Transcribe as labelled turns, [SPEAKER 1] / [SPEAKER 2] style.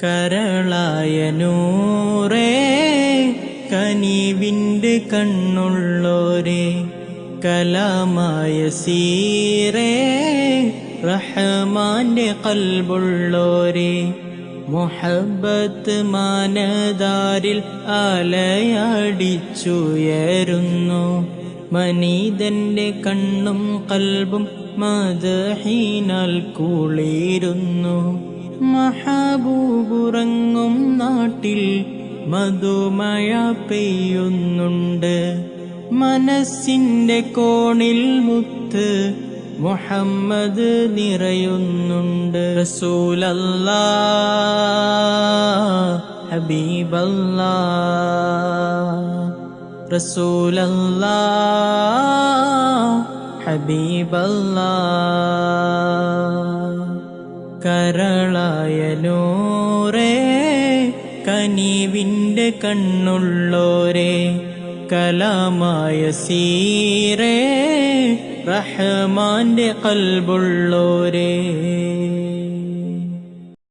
[SPEAKER 1] കരളായ നൂറേ കനിവിൻ്റെ കണ്ണുള്ളോരേ കലാമായ സീറേ റഹ്മാന്റെ ഖൽബുള്ളോരേ മുഹബ്ബത്ത് മാനദാരിൽ അലയടിച്ചുയരുന്നു മനീതന്റെ കണ്ണും കൽബും മദഹിനാൽ കുളിരുന്നു മഹബൂബുറങ്ങും നാട്ടിൽ മധുമഴ പെയ്യുന്നുണ്ട് മനസ്സിന്റെ കോണിൽ മുത്ത് മുഹമ്മദ് നിറയുന്നുണ്ട് റസൂലല്ലാഹ് ഹബീബല്ലാഹ് റസൂലല്ലാഹ് ഹബീബല്ലാഹ് കരളായ നൂറേ കനിവിൻ്റെ കണ്ണുള്ളോരേ കലാമായ സീറേ റഹ്മാന്റെ ഖൽബുള്ളോരേ